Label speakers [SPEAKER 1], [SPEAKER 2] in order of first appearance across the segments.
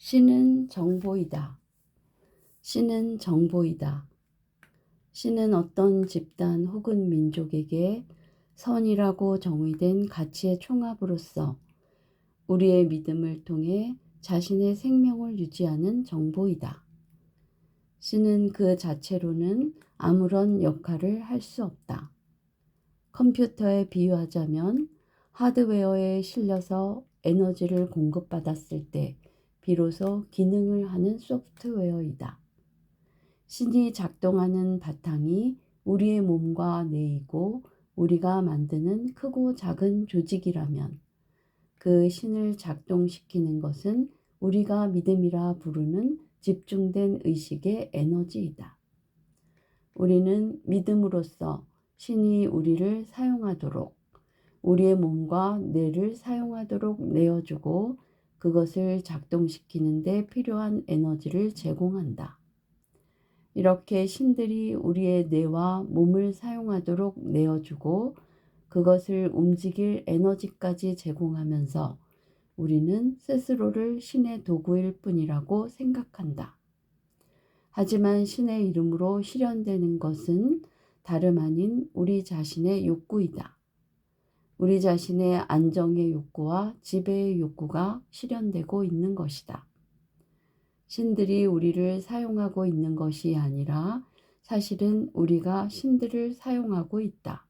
[SPEAKER 1] 신은 정보이다. 신은 정보이다. 신은 어떤 집단 혹은 민족에게 선이라고 정의된 가치의 총합으로서 우리의 믿음을 통해 자신의 생명을 유지하는 정보이다. 신은 그 자체로는 아무런 역할을 할 수 없다. 컴퓨터에 비유하자면 하드웨어에 실려서 에너지를 공급받았을 때 비로소 기능을 하는 소프트웨어이다. 신이 작동하는 바탕이 우리의 몸과 뇌이고 우리가 만드는 크고 작은 조직이라면 그 신을 작동시키는 것은 우리가 믿음이라 부르는 집중된 의식의 에너지이다. 우리는 믿음으로써 신이 우리를 사용하도록 우리의 몸과 뇌를 사용하도록 내어주고 그것을 작동시키는 데 필요한 에너지를 제공한다. 이렇게 신들이 우리의 뇌와 몸을 사용하도록 내어주고 그것을 움직일 에너지까지 제공하면서 우리는 스스로를 신의 도구일 뿐이라고 생각한다. 하지만 신의 이름으로 실현되는 것은 다름 아닌 우리 자신의 욕구이다. 우리 자신의 안정의 욕구와 지배의 욕구가 실현되고 있는 것이다. 신들이 우리를 사용하고 있는 것이 아니라 사실은 우리가 신들을 사용하고 있다.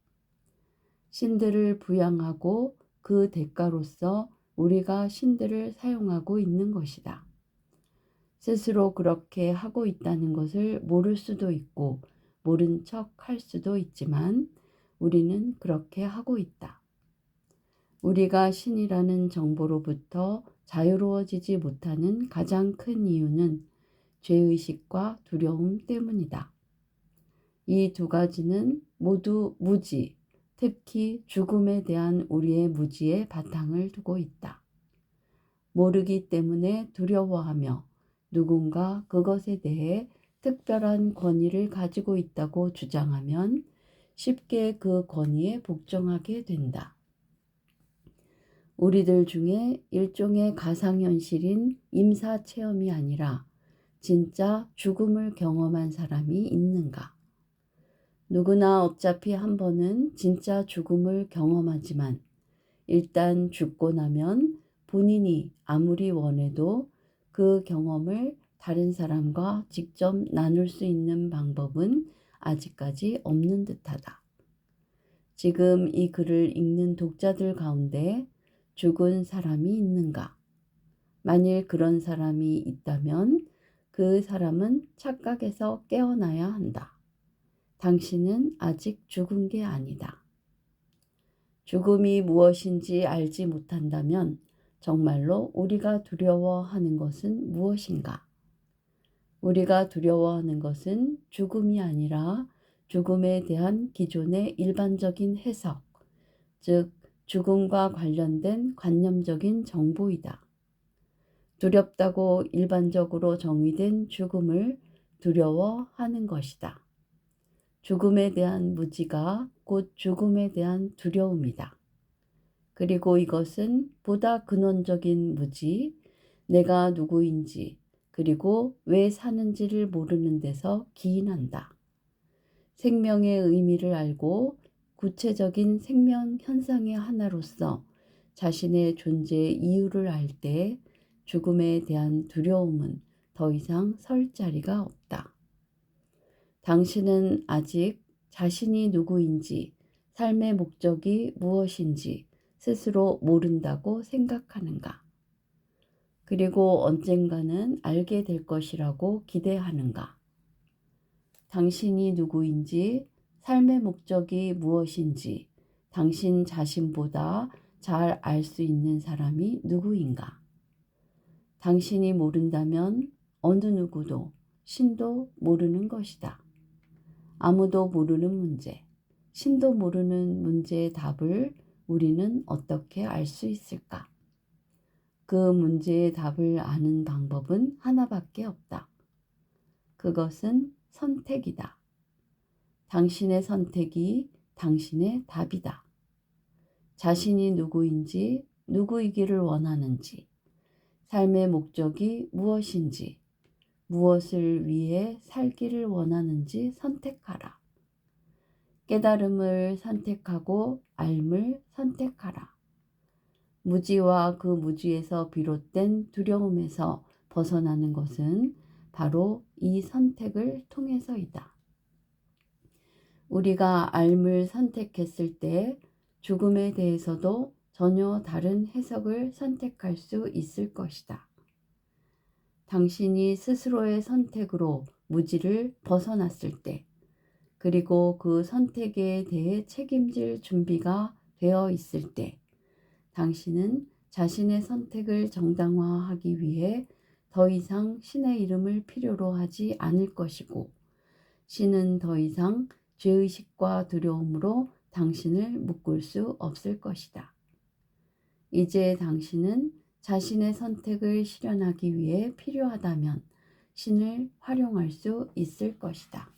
[SPEAKER 1] 신들을 부양하고 그 대가로서 우리가 신들을 사용하고 있는 것이다. 스스로 그렇게 하고 있다는 것을 모를 수도 있고 모른 척 할 수도 있지만 우리는 그렇게 하고 있다. 우리가 신이라는 정보로부터 자유로워지지 못하는 가장 큰 이유는 죄의식과 두려움 때문이다. 이 두 가지는 모두 무지, 특히 죽음에 대한 우리의 무지에 바탕을 두고 있다. 모르기 때문에 두려워하며 누군가 그것에 대해 특별한 권위를 가지고 있다고 주장하면 쉽게 그 권위에 복종하게 된다. 우리들 중에 일종의 가상현실인 임사체험이 아니라 진짜 죽음을 경험한 사람이 있는가? 누구나 어차피 한 번은 진짜 죽음을 경험하지만 일단 죽고 나면 본인이 아무리 원해도 그 경험을 다른 사람과 직접 나눌 수 있는 방법은 아직까지 없는 듯하다. 지금 이 글을 읽는 독자들 가운데 죽은 사람이 있는가? 만일 그런 사람이 있다면 그 사람은 착각에서 깨어나야 한다. 당신은 아직 죽은 게 아니다. 죽음이 무엇인지 알지 못한다면 정말로 우리가 두려워하는 것은 무엇인가? 우리가 두려워하는 것은 죽음이 아니라 죽음에 대한 기존의 일반적인 해석, 즉 죽음과 관련된 관념적인 정보이다. 두렵다고 일반적으로 정의된 죽음을 두려워하는 것이다. 죽음에 대한 무지가 곧 죽음에 대한 두려움이다. 그리고 이것은 보다 근원적인 무지, 내가 누구인지 그리고 왜 사는지를 모르는 데서 기인한다. 생명의 의미를 알고 구체적인 생명 현상의 하나로서 자신의 존재의 이유를 알 때 죽음에 대한 두려움은 더 이상 설 자리가 없다. 당신은 아직 자신이 누구인지, 삶의 목적이 무엇인지 스스로 모른다고 생각하는가? 그리고 언젠가는 알게 될 것이라고 기대하는가? 당신이 누구인지, 삶의 목적이 무엇인지 당신 자신보다 잘 알 수 있는 사람이 누구인가? 당신이 모른다면 어느 누구도 신도 모르는 것이다. 아무도 모르는 문제, 신도 모르는 문제의 답을 우리는 어떻게 알 수 있을까? 그 문제의 답을 아는 방법은 하나밖에 없다. 그것은 선택이다. 당신의 선택이 당신의 답이다. 자신이 누구인지, 누구이기를 원하는지, 삶의 목적이 무엇인지, 무엇을 위해 살기를 원하는지 선택하라. 깨달음을 선택하고 알을 선택하라. 무지와 그 무지에서 비롯된 두려움에서 벗어나는 것은 바로 이 선택을 통해서이다. 우리가 알을 선택했을 때 죽음에 대해서도 전혀 다른 해석을 선택할 수 있을 것이다. 당신이 스스로의 선택으로 무지를 벗어났을 때, 그리고 그 선택에 대해 책임질 준비가 되어 있을 때, 당신은 자신의 선택을 정당화하기 위해 더 이상 신의 이름을 필요로 하지 않을 것이고, 신은 더 이상 죄의식과 두려움으로 당신을 묶을 수 없을 것이다. 이제 당신은 자신의 선택을 실현하기 위해 필요하다면 신을 활용할 수 있을 것이다.